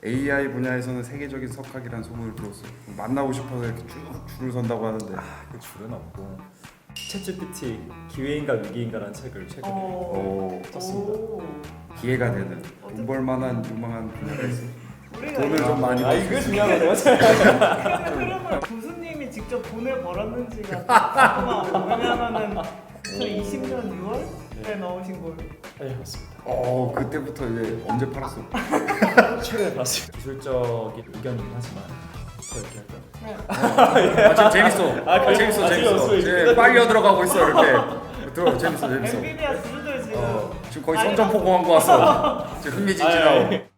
AI 분야에서는 세계적인 석학이란 소문을 들었어. 만나고 싶어서 이렇게 쭉 줄을 선다고 하는데. 그 줄은 없고 챗GPT 기회인가 위기인가라는 책을 최근에 썼습니다. 기회가 되는 돈 벌만한 유망한 분야가 있어. 우리가 돈을 좀 많이 벌 수 이거 있어. 중요한 거네요. 흐름을 교수님이 직접 돈을 벌었는지가 궁금하고, 왜냐하면은 2020년 6월에 나오신 걸. 네, 맞습니다. 그때부터 이제 언제 팔았어? 최근에 봤습니다. 기술적인 의견이긴 하지만 더 얘기할까요? 네. 지금 재밌어. 재밌어. 재밌어. 이제 빨려 들어가고 있어 이렇게. 들어 재밌어. 엔비디아 주주들 지금 지금 거의 선전포 광고 왔어. 지금 흥미진진하고.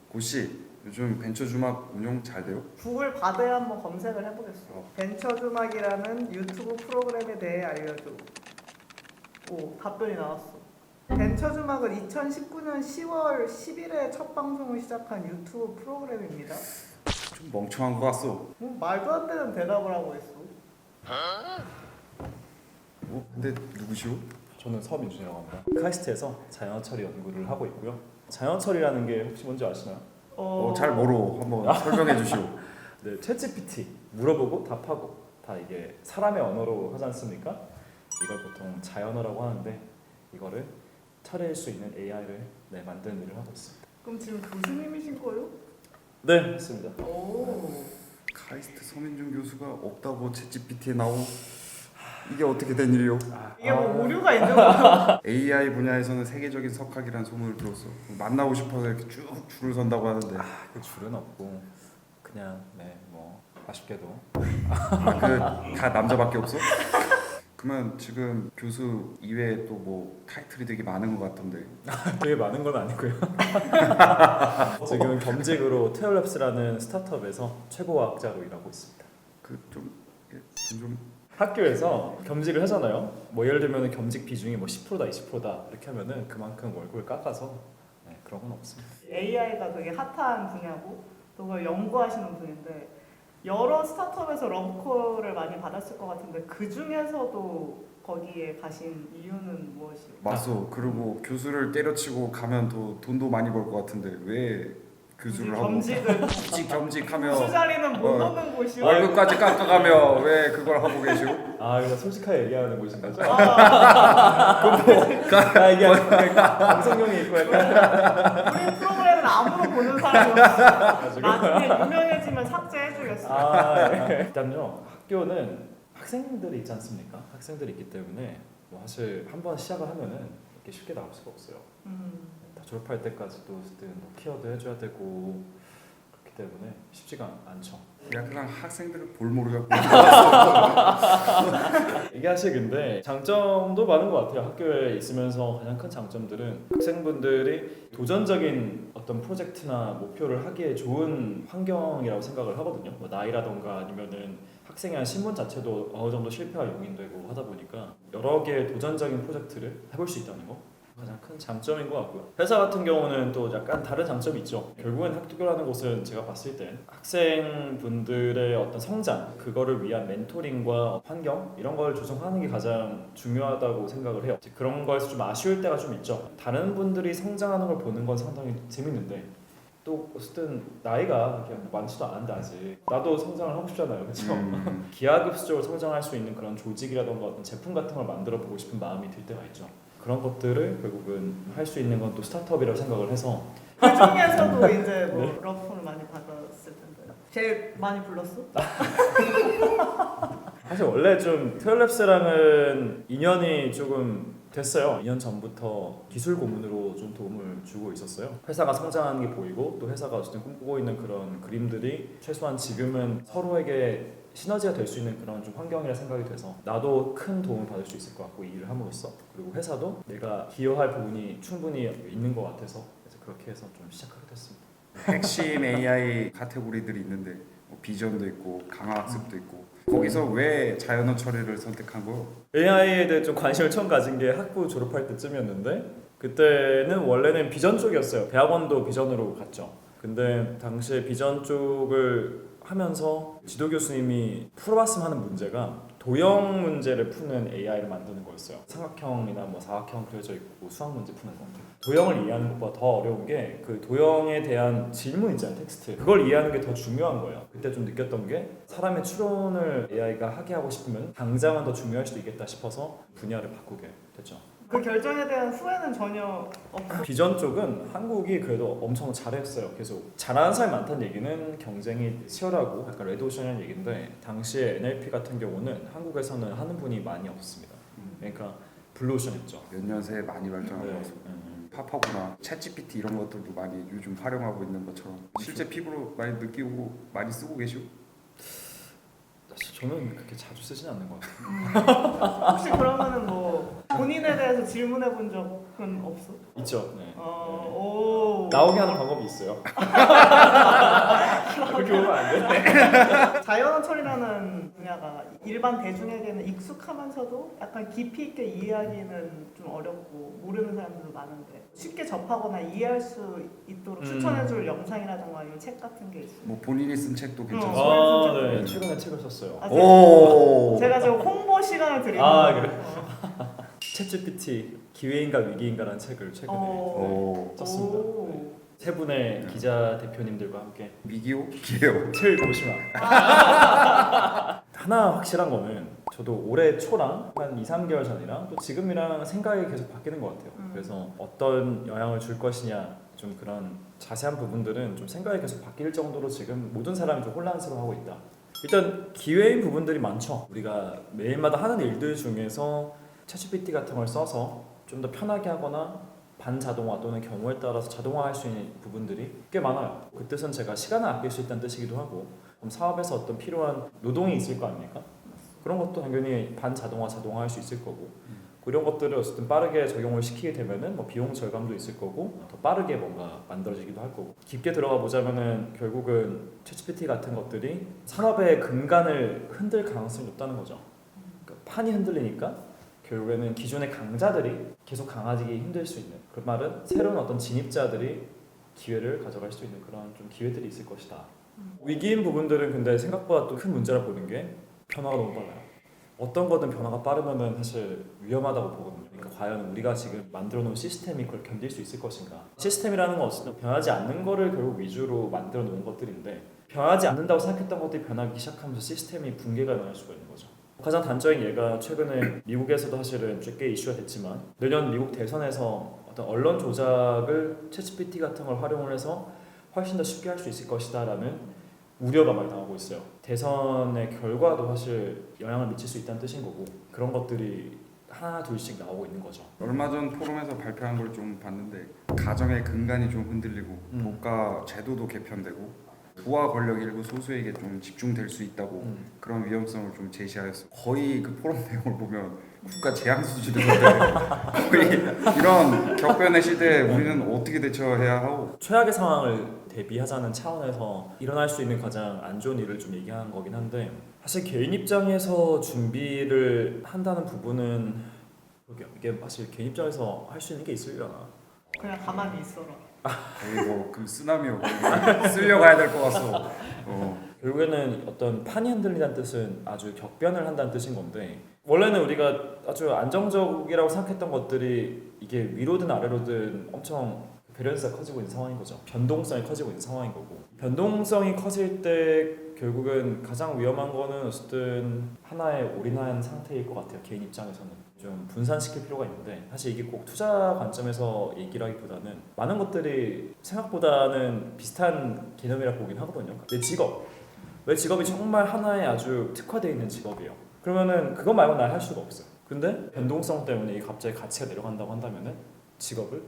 고씨, 요즘 벤처 주막 운영 잘 돼요? 구글 바드에 한번 검색을 해보겠어. 벤처 주막이라는 유튜브 프로그램에 대해 알려줘. 오, 답변이 나왔어. 벤처 주막은 2019년 10월 10일에 첫 방송을 시작한 유튜브 프로그램입니다. 좀 멍청한 거 같소. 뭐 말도 안 되는 대답을 하고 있어. 근데 누구시오? 저는 서민준이라고 합니다. 카이스트에서 자연어 처리 연구를 하고 있고요. 자연어 처리라는 게 혹시 뭔지 아시나요? 잘 모르. 한번 설명해 주시오. 네, 챗GPT 물어보고 답하고 다 이게 사람의 언어로 하지 않습니까? 이걸 보통 자연어라고 하는데 이거를 처리할 수 있는 AI를 만드는 일을 하고 있습니다. 그럼 지금 교수님이신 거요? 네, 맞습니다. 오. 카이스트 서민준 교수가 없다고 챗GPT에 나오. 이게 어떻게 된 일이요? 이게 뭐 오류가 있는 거야? AI 분야에서는 세계적인 석학이란 소문을 들었어. 만나고 싶어서 이렇게 쭉 줄을 선다고 하는데. 그 줄은 없고 그냥 뭐 아쉽게도 다 남자밖에 없어? 그러면 지금 교수 이외에 또 뭐 타이틀이 되게 많은 것 같던데. 되게 많은 건 아니고요. 지금 겸직으로 테어랩스라는 스타트업에서 최고과학자로 일하고 있습니다. 좀 학교에서 겸직을 하잖아요. 뭐 예를 들면 겸직 비중이 뭐 10%다 20%다 이렇게 하면은 그만큼 월급을 깎아서 그런 건 없습니다. AI가 되게 핫한 분야고 또 그걸 연구하시는 분인데 여러 스타트업에서 러브콜을 많이 받았을 것 같은데 그 중에서도 거기에 가신 이유는 무엇이요? 맞소. 그리고 교수를 때려치고 가면 더 돈도 많이 벌 것 같은데 왜 교수를 하고 겸직을 굳이 겸직하며 수자리는 못 넣는 곳이요? 월급까지 깎아가며 왜 그걸 하고 계시오? 이거 솔직하게 얘기하는 곳인 거죠? 이게 방송용이 있고 약간 우리 프로그램은 아무도 보는 사람이 없어. 나중에 유명해지면 삭제해주겠어. 일단요 학교는 학생들이 있지 않습니까? 학생들이 있기 때문에 뭐 사실 한번 시작을 하면은 이렇게 쉽게 나올 수가 없어요. 다 졸업할 때까지도 케어도 해줘야 되고 그렇기 때문에 쉽지가 않죠. 야 그냥 학생들을 볼모르가 이게 사실 근데 장점도 많은 것 같아요. 학교에 있으면서 가장 큰 장점들은 학생분들이 도전적인 어떤 프로젝트나 목표를 하기에 좋은 환경이라고 생각을 하거든요. 뭐 나이라던가 아니면은 학생의 한 신분 자체도 어느 정도 실패와 용인되고 하다 보니까 여러 개의 도전적인 프로젝트를 해볼 수 있다는 거 가장 큰 장점인 것 같고요. 회사 같은 경우는 또 약간 다른 장점이 있죠. 결국엔 학교라는 곳은 제가 봤을 때 학생분들의 어떤 성장 그거를 위한 멘토링과 환경 이런 걸 조성하는 게 가장 중요하다고 생각을 해요. 그런 거에서 좀 아쉬울 때가 좀 있죠. 다른 분들이 성장하는 걸 보는 건 상당히 재밌는데 또 어쨌든 나이가 그렇게 많지도 않은데 아직 나도 성장을 하고 싶잖아요, 그렇죠? 기하급수적으로 성장할 수 있는 그런 조직이라던가 어떤 제품 같은 걸 만들어 보고 싶은 마음이 들 때가 있죠. 그런 것들을 결국은 할 수 있는 건 또 스타트업이라고 생각을 해서 그 중에서도 이제 뭐 러브콜을 많이 받았을 텐데 제일 많이 불렀어? 사실 원래 좀 테어랩스랑은 인연이 조금 됐어요. 2년 전부터 기술 고문으로 좀 도움을 주고 있었어요. 회사가 성장하는 게 보이고 또 회사가 어쨌든 꿈꾸고 있는 그런 그림들이 최소한 지금은 서로에게 시너지가 될 수 있는 그런 좀 환경이라 생각이 돼서 나도 큰 도움을 받을 수 있을 것 같고 이 일을 함으로써 그리고 회사도 내가 기여할 부분이 충분히 있는 것 같아서 그래서 그렇게 해서 좀 시작하게 됐습니다. 핵심 AI 카테고리들이 있는데 뭐 비전도 있고 강화학습도 있고 거기서 왜 자연어 처리를 선택한 거요? AI에 대해 좀 관심을 처음 가진 게 학부 졸업할 때쯤이었는데 그때는 원래는 비전 쪽이었어요. 대학원도 비전으로 갔죠. 근데 당시에 비전 쪽을 하면서 지도 교수님이 풀어봤으면 하는 문제가 도형 문제를 푸는 AI를 만드는 거였어요. 삼각형이나 뭐 사각형 그려져 있고 수학 문제 푸는 거. 도형을 이해하는 것보다 더 어려운 게 그 도형에 대한 질문 있잖아요, 텍스트. 그걸 이해하는 게 더 중요한 거예요. 그때 좀 느꼈던 게 사람의 추론을 AI가 하게 하고 싶으면 당장은 더 중요할 수도 있겠다 싶어서 분야를 바꾸게 됐죠. 그 결정에 대한 후회는 전혀 없어. 비전 쪽은 한국이 그래도 엄청 잘했어요. 계속 잘하는 사람이 많다는 얘기는 경쟁이 치열하고 약간 레드오션이라는 얘기인데 당시에 NLP 같은 경우는 한국에서는 하는 분이 많이 없었습니다. 그러니까 블루오션이었죠. 몇 년 새에 많이 발전하고 네. 있어. 파파고나 챗GPT 이런 것들도 많이 요즘 활용하고 있는 것처럼 실제 피부로 많이 느끼고 많이 쓰고 계시고. 사실 저는 그렇게 자주 쓰진 않는 것 같아요. 혹시 그러면은 뭐 본인에 대해서 질문해 본 적은 없어? 있죠. 네. 오. 나오게 하는 방법이 있어요. 그렇게 보면 안 돼. 자연어 처리라는 분야가 일반 대중에게는 익숙하면서도 약간 깊이 있게 이해하기는 좀 어렵고 모르는 사람들도 많은데 쉽게 접하거나 이해할 수 있도록 추천해줄 영상이라든가 아니면 책 같은 게 있어요? 뭐 본인이 쓴 책도 괜찮아요. 아, 네. 최근에 책을 썼어요. 아, 오. 제가 지금 홍보 시간을 드리는 아, 거예요. 그래? 챗GPT 기회인가 위기인가라는 책을 최근에 오. 썼습니다. 네. 세 분의 기자 대표님들과 함께 위기요? 기회요. 책 보시면 하나 확실한 거는 저도 올해 초랑 한 2, 3개월 전이랑 또 지금이랑 생각이 계속 바뀌는 것 같아요. 그래서 어떤 영향을 줄 것이냐 좀 그런 자세한 부분들은 좀 생각이 계속 바뀔 정도로 지금 모든 사람이 좀 혼란스러워하고 있다. 일단 기회인 부분들이 많죠. 우리가 매일마다 하는 일들 중에서 챗GPT 같은 걸 써서 좀 더 편하게 하거나 반자동화 또는 경우에 따라서 자동화할 수 있는 부분들이 꽤 많아요. 그 뜻은 제가 시간을 아낄 수 있다는 뜻이기도 하고 그럼 사업에서 어떤 필요한 노동이 있을 거 아닙니까? 그런 것도 당연히 반자동화, 자동화할 수 있을 거고 그런 것들을 어쨌든 빠르게 적용을 시키게 되면은 뭐 비용 절감도 있을 거고 더 빠르게 뭔가 만들어지기도 할 거고 깊게 들어가 보자면은 결국은 챗GPT 같은 것들이 산업의 근간을 흔들 가능성이 높다는 거죠. 그러니까 판이 흔들리니까 결국에는 기존의 강자들이 계속 강해지기 힘들 수 있는 그 말은 새로운 어떤 진입자들이 기회를 가져갈 수 있는 그런 좀 기회들이 있을 것이다. 위기인 부분들은 근데 생각보다 또 큰 문제라 보는 게 변화가 너무 빨라요. 어떤 거든 변화가 빠르면은 사실 위험하다고 보거든요. 그러니까 과연 우리가 지금 만들어 놓은 시스템이 그걸 견딜 수 있을 것인가? 시스템이라는 건 어쨌든 변하지 않는 거를 결국 위주로 만들어 놓은 것들인데 변하지 않는다고 생각했던 것들이 변하기 시작하면서 시스템이 붕괴가 일어날 수가 있는 거죠. 가장 단적인 예가 최근에 미국에서도 사실은 꽤 이슈가 됐지만 내년 미국 대선에서 어떤 언론 조작을 챗GPT 같은 걸 활용을 해서 훨씬 더 쉽게 할 수 있을 것이다 라는 우려가 많이 나오고 있어요. 대선의 결과도 사실 영향을 미칠 수 있다는 뜻인 거고 그런 것들이 하나 둘씩 나오고 있는 거죠. 얼마 전 포럼에서 발표한 걸 좀 봤는데 가정의 근간이 좀 흔들리고 국가 제도도 개편되고 부와 권력이 일부 소수에게 좀 집중될 수 있다고 그런 위험성을 좀 제시하였어. 거의 그 포럼 내용을 보면 국가 재앙 수준인데 거의 이런 격변의 시대에 우리는 어떻게 대처해야 하고 최악의 상황을 대비하자는 차원에서 일어날 수 있는 가장 안 좋은 일을 좀 얘기하는 거긴 한데 사실 개인 입장에서 준비를 한다는 부분은 이게 사실 개인 입장에서 할 수 있는 게 있으려나? 그냥 가만히 있어라. 거의 뭐그 쓰나미요. 쓸려가야 될 것 같소. 결국에는 어떤 판이 흔들리다는 뜻은 아주 격변을 한다는 뜻인 건데 원래는 우리가 아주 안정적이라고 생각했던 것들이 이게 위로든 아래로든 엄청 밸런스가 커지고 있는 상황인 거죠. 변동성이 커지고 있는 상황인 거고 변동성이 커질 때 결국은 가장 위험한 거는 어쨌든 하나의 올인한 상태일 것 같아요. 개인 입장에서는 좀 분산시킬 필요가 있는데 사실 이게 꼭 투자 관점에서 얘기를 하기보다는 많은 것들이 생각보다는 비슷한 개념이라 보긴 하거든요. 내 직업 왜 직업이 정말 하나에 아주 특화되어 있는 직업이에요. 그러면은 그것 말고 날 할 수가 없어요. 근데 변동성 때문에 이게 갑자기 가치가 내려간다고 한다면은 직업을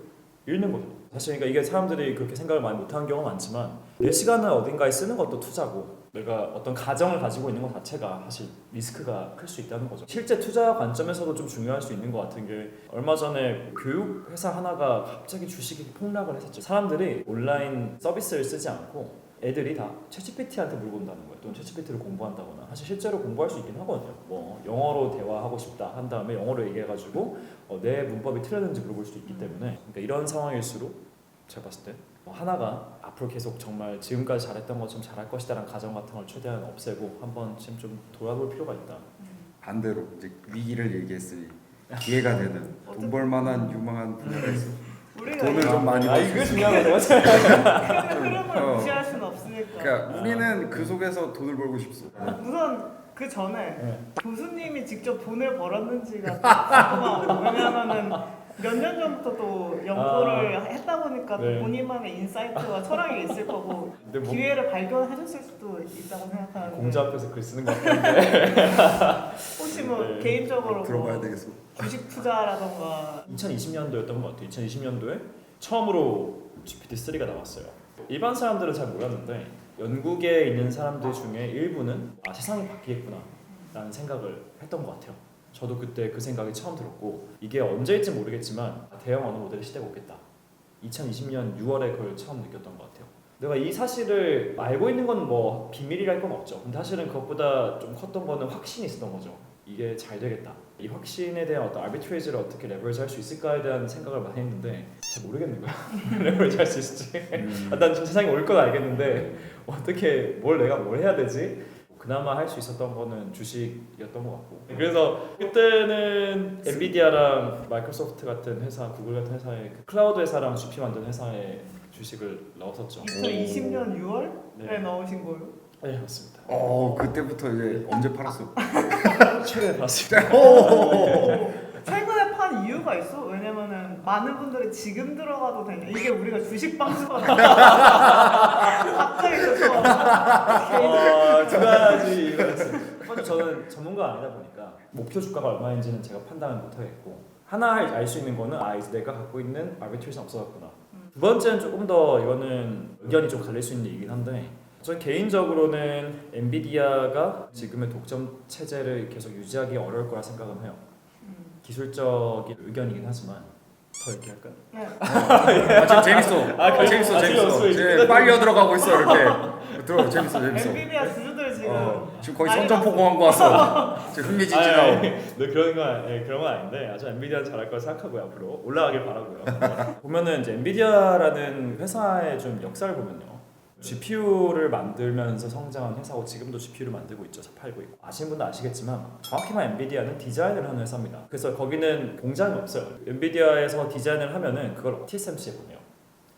잃는 거죠. 사실 그러니까 이게 사람들이 그렇게 생각을 많이 못하는 경우가 많지만 내 시간을 어딘가에 쓰는 것도 투자고 내가 어떤 가정을 가지고 있는 것 자체가 사실 리스크가 클 수 있다는 거죠. 실제 투자 관점에서도 좀 중요할 수 있는 것 같은 게 얼마 전에 교육 회사 하나가 갑자기 주식이 폭락을 했었죠. 사람들이 온라인 서비스를 쓰지 않고 애들이 다 챗GPT한테 물어본다는 거예요. 또는 챗GPT를 공부한다거나 사실 실제로 공부할 수 있긴 하거든요. 뭐 영어로 대화하고 싶다 한 다음에 영어로 얘기해가지고 내 문법이 틀렸는지 물어볼 수도 있기 때문에 그러니까 이런 상황일수록 제가 봤을 때 하나가 앞으로 계속 정말 지금까지 잘했던 것처럼 잘할 것이다라는 가정 같은 걸 최대한 없애고 한 번쯤 좀 돌아볼 필요가 있다. 반대로 이제 위기를 얘기했으니 기회가 되는 돈 벌만한 유망한 분야가 있어. 우리가 돈을 이 좀 많이 벌 수 이거 있어. 중요한 거죠. 흐름을 무시할 수는 없으니까. 그러니까 우리는 그 속에서 돈을 벌고 싶어. 우선 그 전에 네. 교수님이 직접 돈을 벌었는지가 궁금하고 왜냐하면은 몇 년 전부터 또 연구를 했다 보니까 또 네. 본인만의 인사이트와 철학이 있을 거고 근데 뭐 기회를 발견하셨을 수도 있다고 생각하는데 공자 앞에서 글 쓰는 것 같은데 혹시 뭐 네. 개인적으로 들어봐야 뭐 되겠어. 주식 투자라던가 2020년도였던 것 같아요. 2020년도에 처음으로 GPT-3가 나왔어요. 일반 사람들은 잘 몰랐는데 연구계에 있는 사람들 중에 일부는 세상이 바뀌겠구나 라는 생각을 했던 것 같아요. 저도 그때 그 생각이 처음 들었고 이게 언제일지 모르겠지만 대형 언어 모델의 시대가 오겠다. 2020년 6월에 그걸 처음 느꼈던 것 같아요. 내가 이 사실을 알고 있는 건 뭐 비밀이랄 건 없죠. 근데 사실은 그것보다 좀 컸던 거는 확신이 있었던 거죠. 이게 잘 되겠다. 이 확신에 대한 어떤 아비트레이즈를 어떻게 레버리지 할 수 있을까에 대한 생각을 많이 했는데 잘 모르겠는 거야. 레버리지 할 수 있을지. 난 지금 세상에 올 건 알겠는데 어떻게 뭘 해야 되지? 그나마 할 수 있었던 거는 주식이었던 것 같고 그래서 그때는 엔비디아랑 마이크로소프트 같은 회사, 구글 같은 회사에 그 클라우드 회사랑 GPU 만드는 회사에 주식을 넣었었죠. 2020년 6월에 네. 넣으신 거예요? 네 맞습니다. 그때부터 이제 언제 팔았어? 최근에 봤습니다. 최근에 판 이유가 있어? 왜냐면은 많은 분들이 지금 들어가도 되냐 이게 우리가 주식 방송하다 갑자기 그래서 두 가지 이유가 있어요. 첫 번째 저는 전문가 아니다 보니까 목표 주가가 얼마인지는 제가 판단을 못하겠고 하나 알 수 있는 거는 이제 내가 갖고 있는 아비트레이션 없어졌구나. 두 번째는 조금 더 이거는 의견이 좀 갈릴 수 있는 얘기긴 한데 전 개인적으로는 엔비디아가 지금의 독점 체제를 계속 유지하기 어려울 거라 생각은 해요. 기술적인 의견이긴 하지만 더 이렇게 할까요? 네. 지금 재밌어. 그래요? 재밌어. 재밌어. 이제 빨려 들어가고 있어 이렇게. 재밌어. 엔비디아 주주들 지금 거의 선전포고한 거 왔어. 지금 흥미진진하고. 네, 그런 건 아닌데 아주 엔비디아는 잘할 거라 생각하고요. 앞으로 올라가길 바라고요. 보면은 이제 엔비디아라는 회사의 좀 역사를 보면요. GPU를 만들면서 성장한 회사고 지금도 GPU를 만들고 있죠. 팔고 있고. 아시는 분도 아시겠지만 정확히만 엔비디아는 디자인을 하는 회사입니다. 그래서 거기는 공장이 없어요. 엔비디아에서 디자인을 하면은 그걸 TSMC에 보내요.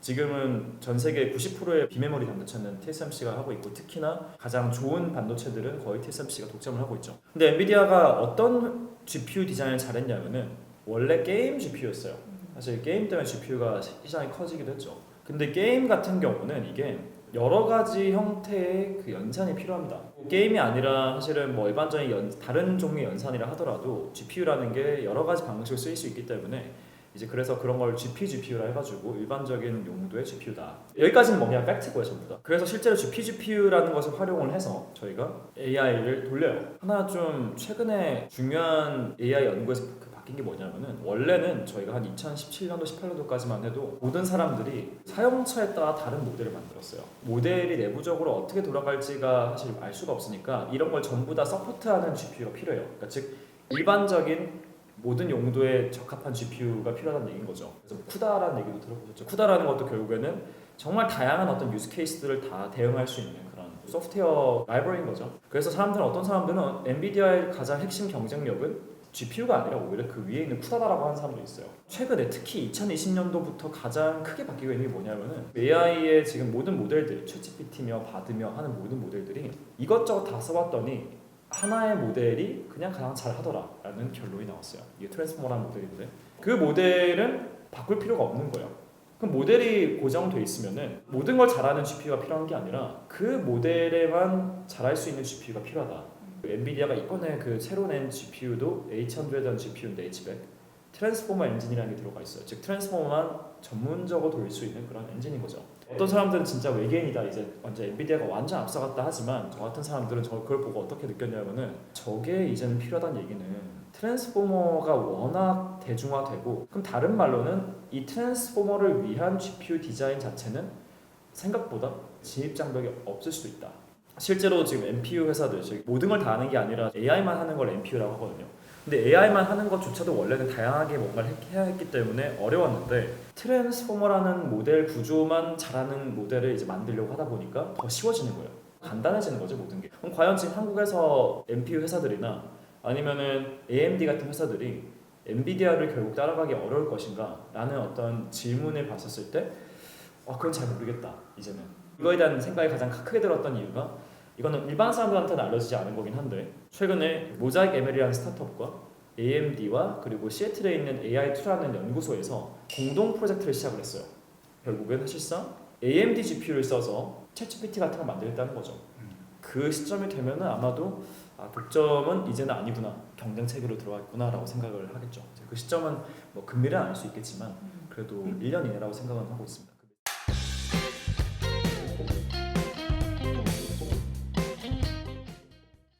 지금은 전 세계 90%의 비메모리 반도체는 TSMC가 하고 있고 특히나 가장 좋은 반도체들은 거의 TSMC가 독점을 하고 있죠. 근데 엔비디아가 어떤 GPU 디자인을 잘했냐면은 원래 게임 GPU였어요. 사실 게임 때문에 GPU가 시장이 커지기도 했죠. 근데 게임 같은 경우는 이게 여러 가지 형태의 그 연산이 필요합니다. 게임이 아니라 사실은 뭐 일반적인 다른 종류의 연산이라 하더라도 GPU라는 게 여러 가지 방식으로 쓰일 수 있기 때문에 이제 그래서 그런 걸 GPGPU라 해가지고 일반적인 용도의 GPU다. 여기까지는 뭐 그냥 팩트고요 전부 다. 그래서 실제로 GPGPU라는 것을 활용을 해서 저희가 AI를 돌려요. 하나 좀 최근에 중요한 AI 연구에서 바뀐 게 뭐냐면은 원래는 저희가 한 2017년도 18년도까지만 해도 모든 사람들이 사용처에 따라 다른 모델을 만들었어요. 모델이 내부적으로 어떻게 돌아갈지가 사실 알 수가 없으니까 이런 걸 전부 다 서포트하는 GPU가 필요해요. 그러니까 즉 일반적인 모든 용도에 적합한 GPU가 필요하다는 얘기인 거죠. 그래서 쿠다라는 얘기도 들어보셨죠. 쿠다라는 것도 결국에는 정말 다양한 어떤 유즈 케이스들을 다 대응할 수 있는 그런 소프트웨어 라이브러리인 거죠. 그래서 어떤 사람들은 엔비디아의 가장 핵심 경쟁력은 GPU가 아니라 오히려 그 위에 있는 쿠다다라고 하는 사람도 있어요. 최근에 특히 2020년도부터 가장 크게 바뀌고 있는 게 뭐냐면은 AI의 지금 모든 모델들, 챗GPT며 바드며 하는 모든 모델들이 이것저것 다 써봤더니 하나의 모델이 그냥 가장 잘하더라라는 결론이 나왔어요. 이게 트랜스포머라는 모델인데 그 모델은 바꿀 필요가 없는 거예요. 그럼 모델이 고정돼 있으면은 모든 걸 잘하는 GPU가 필요한 게 아니라 그 모델에만 잘할 수 있는 GPU가 필요하다. 엔비디아가 이번에 그 새로 낸 GPU도 H100이라는 GPU인데 H100 트랜스포머 엔진이라는 게 들어가 있어요. 즉 트랜스포머만 전문적으로 돌릴 수 있는 그런 엔진인 거죠. 어떤 사람들은 진짜 외계인이다 이제 완전 엔비디아가 완전 앞서갔다 하지만 저 같은 사람들은 그걸 보고 어떻게 느꼈냐면은 저게 이제는 필요하다는 얘기는 트랜스포머가 워낙 대중화되고 그럼 다른 말로는 이 트랜스포머를 위한 GPU 디자인 자체는 생각보다 진입 장벽이 없을 수도 있다. 실제로 지금 NPU 회사들 모든 걸 다 하는 게 아니라 AI만 하는 걸 NPU라고 하거든요. 근데 AI만 하는 것조차도 원래는 다양하게 뭔가를 해야 했기 때문에 어려웠는데 트랜스포머라는 모델 구조만 잘하는 모델을 이제 만들려고 하다 보니까 더 쉬워지는 거예요. 간단해지는 거죠 모든 게. 그럼 과연 지금 한국에서 NPU 회사들이나 아니면은 AMD 같은 회사들이 엔비디아를 결국 따라가기 어려울 것인가 라는 어떤 질문을 봤었을 때 그건 잘 모르겠다 이제는. 이거에 대한 생각이 가장 크게 들었던 이유가 이거는 일반 사람들한테는 알려지지 않은 거긴 한데 최근에 모자익 ML이라는 스타트업과 AMD와 그리고 시애틀에 있는 AI2라는 연구소에서 공동 프로젝트를 시작을 했어요. 결국엔 사실상 AMD GPU를 써서 챗GPT 같은 걸 만들겠다는 거죠. 그 시점이 되면은 아마도 독점은 이제는 아니구나, 경쟁 체계로 들어왔구나라고 생각을 하겠죠. 그 시점은 뭐 금밀은 알 수 있겠지만 그래도 1년 이내라고 생각은 하고 있습니다.